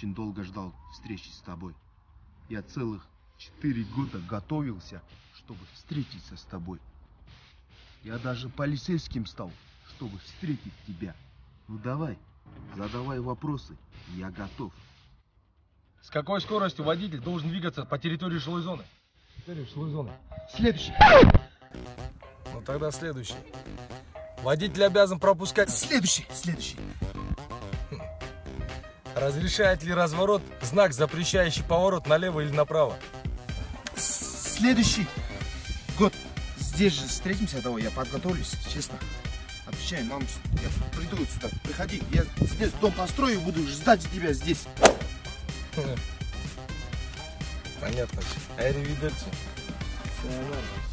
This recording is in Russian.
очень долго ждал встречи с тобой. Я целых 4 года готовился, чтобы встретиться с тобой. Я даже полицейским стал, чтобы встретить тебя. Ну давай, задавай вопросы, я готов. С какой скоростью водитель должен двигаться по территории жилой зоны? Следующий. Ну тогда следующий. Водитель обязан пропускать. Следующий. Разрешает ли разворот знак, запрещающий поворот налево или направо? Следующий. Год. Здесь же встретимся, давай, я подготовлюсь, честно. Обещаю, мам, я приду сюда, приходи. Я здесь дом построю, буду ждать тебя здесь. Понятно. Аривидерчи. Все нормально.